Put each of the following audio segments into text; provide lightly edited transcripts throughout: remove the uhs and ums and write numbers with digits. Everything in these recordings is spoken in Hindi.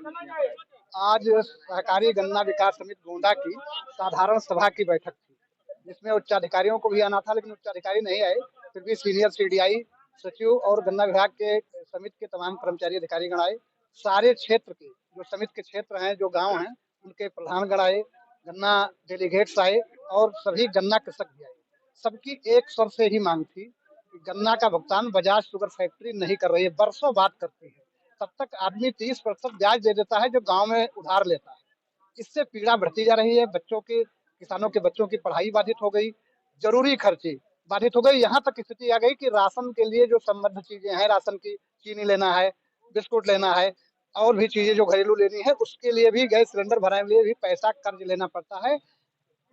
आज सहकारी गन्ना विकास समिति गोंडा की साधारण सभा की बैठक थी, जिसमें उच्चाधिकारियों को भी आना था, लेकिन उच्चाधिकारी नहीं आए। फिर भी सीनियर सीडीआई, सचिव और गन्ना विभाग के समिति के तमाम कर्मचारी अधिकारीगण आए। सारे क्षेत्र के जो समिति के क्षेत्र हैं, जो गांव हैं, उनके प्रधानगण आए, गन्ना डेलीगेट्स आए और सभी गन्ना कृषक भी आए। सबकी एक स्वर से ही मांग थी कि गन्ना का भुगतान बजाज शुगर फैक्ट्री नहीं कर रही है, बरसों बात करती है। तब तक आदमी 30% ब्याज दे देता है जो गांव में उधार लेता है। इससे पीड़ा बढ़ती जा रही है। किसानों के बच्चों की पढ़ाई बाधित हो गई, जरूरी खर्चे बाधित हो गई। यहाँ तक स्थिति आ गई कि राशन के लिए जो संबद्ध चीजें हैं, राशन की चीनी लेना है, बिस्कुट लेना है और भी चीजें जो घरेलू लेनी है, उसके लिए भी गैस सिलेंडर भराने के लिए भी पैसा कर्ज लेना पड़ता है।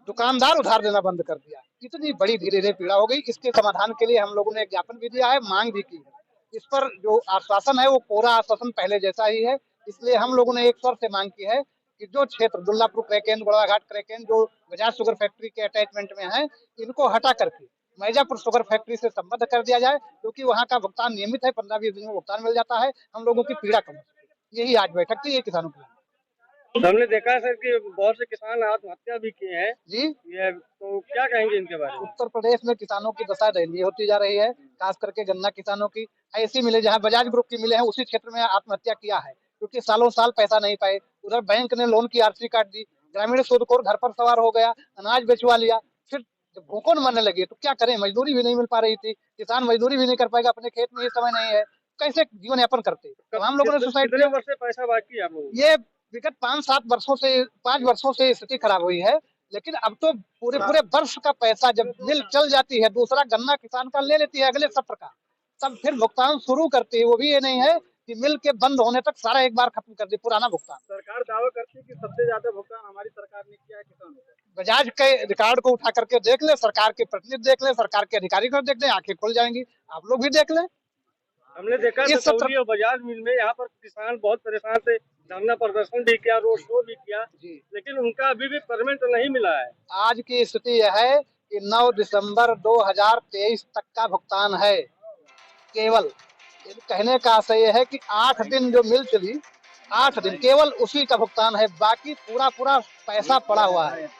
दुकानदार उधार देना बंद कर दिया। इतनी बड़ी धीरे धीरे पीड़ा हो गई। इसके समाधान के लिए हम लोगों ने एक ज्ञापन भी दिया है, मांग भी की है। इस पर जो आश्वासन है वो कोरा आश्वासन पहले जैसा ही है। इसलिए हम लोगों ने एक स्वर से मांग की है कि जो क्षेत्र दुल्लापुर क्रैकेन, बड़ाघाट क्रैकेन जो बजाज शुगर फैक्ट्री के अटैचमेंट में है, इनको हटा करके मैजापुर शुगर फैक्ट्री से संबद्ध कर दिया जाए, क्योंकि वहाँ का भुगतान नियमित है, 15-20 दिन में भुगतान मिल जाता है। हम लोगों की पीड़ा कम होती है। यही आज बैठक थी, ये किसानों की। हमने देखा है सर कि बहुत से किसान आत्महत्या भी किए हैं जी, ये तो क्या कहेंगे इनके बारे में? उत्तर प्रदेश में किसानों की दशा दयनीय होती जा रही है, खास करके गन्ना किसानों की। ऐसी मिले जहां बजाज ग्रुप की मिले हैं, उसी क्षेत्र में आत्महत्या किया है, क्योंकि सालों साल पैसा नहीं पाए। उधर बैंक ने लोन की आरसी काट दी, ग्रामीण सूदखोर घर पर सवार हो गया, अनाज बेचवा लिया। फिर जब भूखों मरने लगे तो क्या करें, मजदूरी भी नहीं मिल पा रही थी। किसान मजदूरी भी नहीं कर पाएगा, अपने खेत में ये समय नहीं है, कैसे जीवन यापन करते। तो हम लोगों ने सुसाइड कितने वर्ष से पैसा बाकी है? ये विगत 5 वर्षों से स्थिति खराब हुई है। लेकिन अब तो पूरे वर्ष का पैसा जब मिल चल जाती है, दूसरा गन्ना किसान का ले लेती है अगले सत्र का, तब फिर भुगतान शुरू करती है। वो भी ये नहीं है कि मिल के बंद होने तक सारा एक बार खत्म कर दी पुराना भुगतान। सरकार दावा करती है कि सबसे ज्यादा भुगतान हमारी सरकार ने किया है किसानों को। बजाज के रिकॉर्ड को उठा करके देख ले, सरकार के प्रतिनिधि देख ले, सरकार के अधिकारी को देख ले, आंखें खुल जाएंगी। आप लोग भी देख ले। हमने देखा सौरी और बजाज मिल में यहाँ पर किसान बहुत परेशान थे, धरना प्रदर्शन भी किया, रोड शो भी किया, लेकिन उनका अभी भी पेमेंट नहीं मिला है। आज की स्थिति यह है कि 9 दिसंबर 2023 तक का भुगतान है केवल। कहने का आशय यह है कि 8 दिन जो मिल चली, 8 दिन केवल उसी का भुगतान है, बाकी पूरा पैसा पड़ा हुआ है।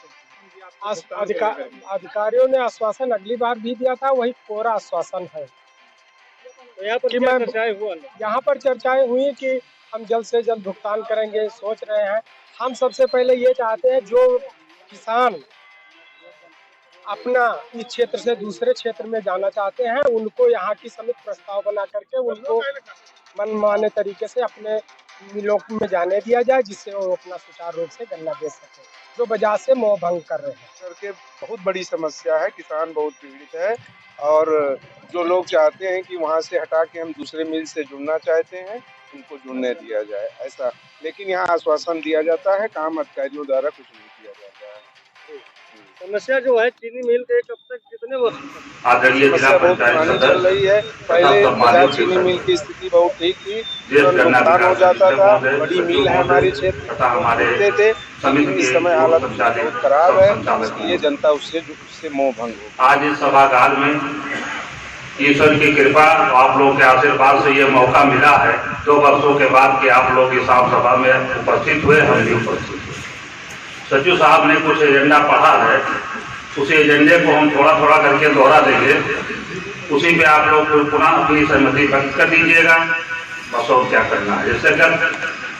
अधिकारियों ने आश्वासन अगली बार भी दिया था, वही कोरा आश्वासन है। तो यहाँ पर चर्चाएं हुई कि हम जल्द से जल्द भुगतान करेंगे, सोच रहे हैं। हम सबसे पहले ये चाहते हैं जो किसान अपना इस क्षेत्र से दूसरे क्षेत्र में जाना चाहते हैं, उनको यहाँ की समिति प्रस्ताव बना करके उनको मनमाने तरीके से अपने मिलों में जाने दिया जाए, जिससे वो अपना सुचारू रूप से गन्ना बेच सके, जो बाजार से मोह भंग कर रहे हैं। करके बहुत बड़ी समस्या है, किसान बहुत पीड़ित है और जो लोग चाहते हैं कि वहाँ से हटा के हम दूसरे मिल से जुड़ना चाहते हैं, उनको जुड़ने दिया जाए ऐसा। लेकिन यहाँ आश्वासन दिया जाता है, काम अधिकारियों द्वारा कुछ नहीं किया जाता है। समस्या जो है चीनी मिल के कब तक कितने वर्ष समस्या बहुत पुरानी चल रही है। पहले बजाज चीनी मिल की स्थिति बहुत ठीक थी, नुकसान हो जाता था। बड़ी मिल है हमारे क्षेत्र में थे, लेकिन इस समय हालत बहुत खराब है, इसलिए जनता उससे मोह भंग हो। आज इस सभागार में ईश्वर की कृपा, आप लोगों के आशीर्वाद से ये मौका मिला है 2 वर्षों के बाद कि आप लोग इस आम सभा में उपस्थित हुए, हम भी उपस्थित हुए। सचिव साहब ने कुछ एजेंडा पढ़ा है, उसी एजेंडे को हम थोड़ा थोड़ा करके दोहरा देंगे, उसी पे आप लोग पुनः अपनी सहमति व्यक्त कर दीजिएगा, बस और क्या करना है। जैसे कल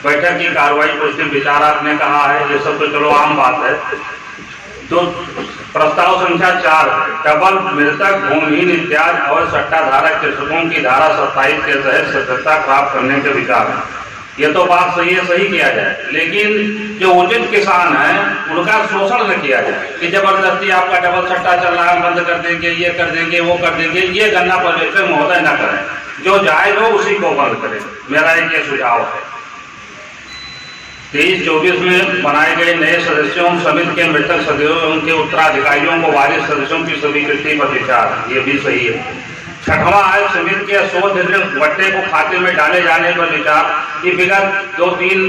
बैठक की कार्रवाई को उसके विचार आपने कहा है, ये सब तो चलो आम बात है। तो प्रस्ताव संख्या 4 डबल मृतक भूमिहीन इत्यादि और सट्टाधारक कृषकों की धारा 27 के तहत सदस्यता प्राप्त करने के विचार है। ये तो बात सही है, सही किया जाए, लेकिन जो उचित किसान है उनका शोषण न किया जाए कि जबरदस्ती आपका डबल सट्टा चल रहा है, बंद कर देंगे, ये कर देंगे, वो कर देंगे। ये गन्ना पर्यवेक्षक महोदय न करें, जो जायज हो उसी को बंद करें, मेरा एक ये सुझाव है। 23-24 में बनाए गए नए सदस्यों समिति के मृतक सदस्यों उनके उत्तराधिकारियों को वारिस सदस्यों की स्वीकृति पर विचार, ये भी सही है। 6वां है समिति के 100 बट्टे को खाते में डाले जाने पर विचार, कि विगत 2-3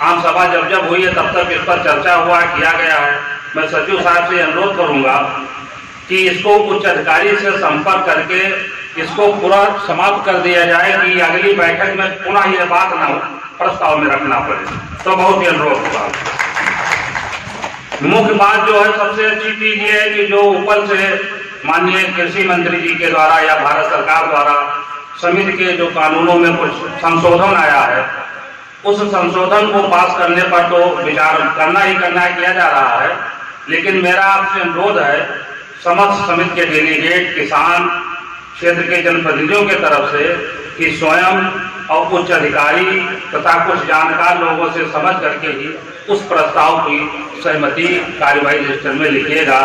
आम सभा जब हुई है तब तक इस पर चर्चा हुआ किया गया है। मैं सचिव साहब से अनुरोध करूंगा कि इसको उच्च अधिकारी से संपर्क करके इसको पूरा समाप्त कर दिया जाए कि अगली बैठक में पुनः यह बात न प्रस्ताव में रखना पड़े, तो बहुत ही अनुरोध होगा। मुख्य बात जो है, सबसे अच्छी चीज ये है कि जो ऊपर से माननीय कृषि मंत्री जी के द्वारा या भारत सरकार द्वारा समिति के जो कानूनों में कुछ संशोधन आया है, उस संशोधन को पास करने पर तो विचार करना ही करना किया जा रहा है। लेकिन मेरा आपसे अनुरोध है, समस्त समिति के डेलीगेट, किसान क्षेत्र के जनप्रतिनिधियों के तरफ से, कि स्वयं और उच्च अधिकारी तथा कुछ जानकार लोगों से समझ करके ही उस प्रस्ताव की सहमति कार्यवाही रजिस्टर में लिखिएगा।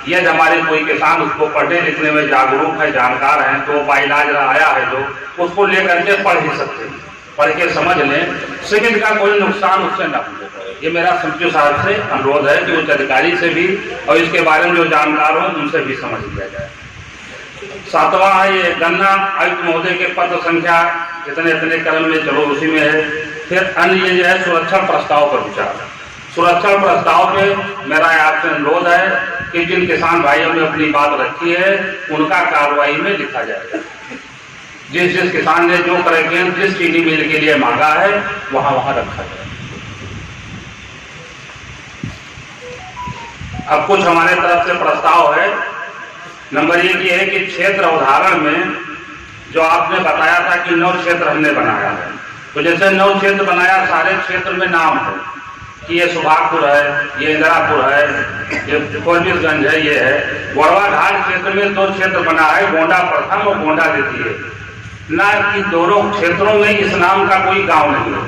यदि हमारे कोई किसान उसको पढ़ने लिखने में जागरूक है, जानकार हैं, तो बाइलाज आया है जो उसको लेकर के पढ़ ही सकते हैं, पढ़ के समझ लें, सेकंड का कोई नुकसान उससे न हो। ये मेरा संतु साहब से अनुरोध है कि उच्च अधिकारी से भी और इसके बारे में जो जानकार हो उनसे भी समझ लिया जाए। सातवां है ये गन्ना आयुक्त महोदय के पत्र संख्या इतने क्रम में, चलो उसी में है। फिर अन्य ये जो है सुरक्षा प्रस्ताव पर विचार। सुरक्षा प्रस्ताव पे मेरा आपसे अनुरोध है कि जिन किसान भाइयों ने अपनी बात रखी है उनका कार्रवाई में लिखा जाएगा। जिस किसान ने जो करेक्शन जिस चीनी मिल के लिए मांगा है वहां रखा जाए। अब कुछ हमारे तरफ से प्रस्ताव है। नंबर 1 ये है कि क्षेत्र अवधारण में जो आपने बताया था कि 9 क्षेत्र हमने बनाया है, तो जैसे 9 क्षेत्र बनाया, सारे क्षेत्र में नाम है कि ये सुभागपुर है, ये इंदिरापुर है, ये फौजिसगंज है, ये है। गोड़वा घाट क्षेत्र में 2 क्षेत्र बना है, गोंडा प्रथम और गोंडा द्वितीय, ना कि दोनों क्षेत्रों में इस नाम का कोई गांव नहीं है।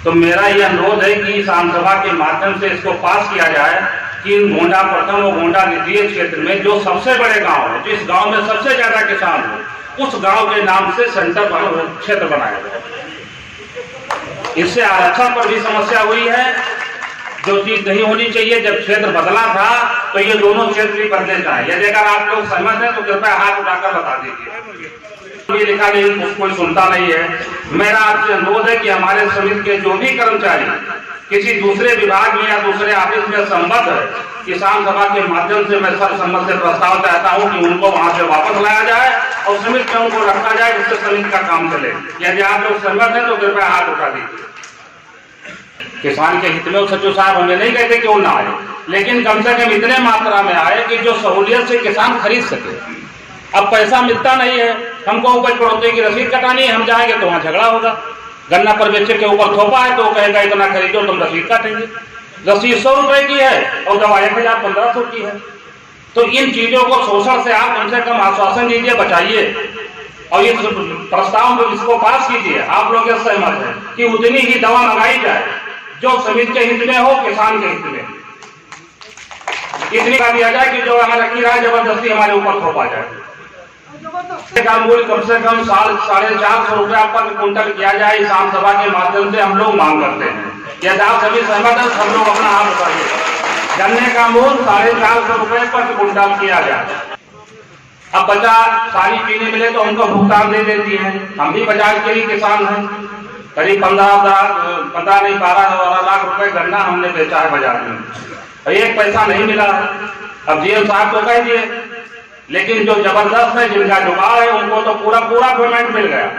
तो मेरा ये अनुरोध है कि इस आमसभा के माध्यम से इसको पास किया जाए कि गोंडा प्रथम और गोंडा द्वितीय क्षेत्र में जो सबसे बड़े गांव है, जिस गांव में सबसे ज्यादा किसान हो, उस गांव के नाम से सेंटर क्षेत्र बनाया जाए। इससे आरक्षण पर भी समस्या हुई है, जो चीज नहीं होनी चाहिए। जब क्षेत्र बदला था तो ये दोनों क्षेत्र भी बदले जाए। यदि अगर आप लोग सहमत हैं तो कृपया हाथ उठाकर बता दीजिए। ये लिखा नहीं, कोई सुनता नहीं है। मेरा आपसे अनुरोध है कि हमारे समिति के जो भी कर्मचारी किसी दूसरे विभाग में या दूसरे ऑफिस में संबद्ध है, किसान सभा के माध्यम से मैं सर्वसम्मत से प्रस्ताव चाहता हूं कि उनको वहां से वापस लाया जाए और समिति में उनको रखा जाए, जिससे समिति का काम चले। यदि आप लोग सहमत हैं तो कृपया हाथ उठा दीजिए। किसान के हित में सचिव साहब हमें नहीं कहते क्यों ना आए, लेकिन कम से कम इतने मात्रा में आए कि जो सहूलियत से किसान खरीद सके। अब पैसा मिलता नहीं है, हमको उपज बढ़ोतरी की रसीद कटानी है, हम जाएंगे तो वहां झगड़ा होगा। गन्ना पर बेचे के ऊपर थोपा है तो वो कहेगा इतना खरीदो, तुम रसीद काटेंगे। रसीद 100 रुपए की है और दवा 1000-1500 की है। तो इन चीजों को शोषण से आप कम से कम आश्वासन दीजिए, बचाइए और इस प्रस्ताव में इसको पास कीजिए। आप लोग सहमत हैं कि उतनी ही दवा मंगाई जाए जो समिति के हित में हो, किसान के हित में। इतनी का दिया जाए कि जो हमारा रखी है जबरदस्ती हमारे ऊपर थोपा जाए। का मूल्य कम से कम 450 रुपया पर क्विंटल किया जाए। इस आम सभा के माध्यम से हम लोग मांग करते हैं। यदि आप सभी सहमत हैं सब लोग अपना हाथ उठाइए। गन्ने का मूल्य 450 रुपए पर क्विंटल किया जाए। अब बचा सारी चीनी मिले तो हमको भुगतान दे देती है। हम भी बाजार के ही किसान हैं। करीब 12 लाख रुपए गन्ना हमने बेचा है बाजार में, और 1 पैसा नहीं मिला है। अब जीएम साहब तो कह दिए, लेकिन जो जबरदस्त है, जिनका जुगाड़ है, उनको तो पूरा पेमेंट मिल गया।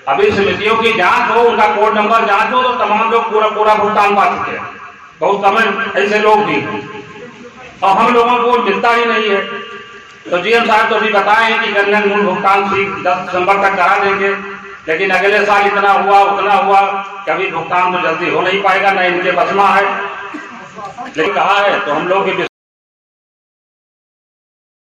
अभी समितियों की जांच हो, उनका कोड नंबर जांच हो, तो तमाम लोग पूरा भुगतान पा चुके हैं। बहुत कम ऐसे लोग भी हैं और हम लोगों को मिलता ही नहीं है। तो जीएम साहब तो भी बताए कि गन्ना मूल भुगतान 10 दिसंबर तक करा देंगे, लेकिन अगले साल इतना हुआ उतना हुआ, कभी भुगतान तो जल्दी हो नहीं पाएगा, न इनके बस में है। लेकिन कहा है तो हम लोग भी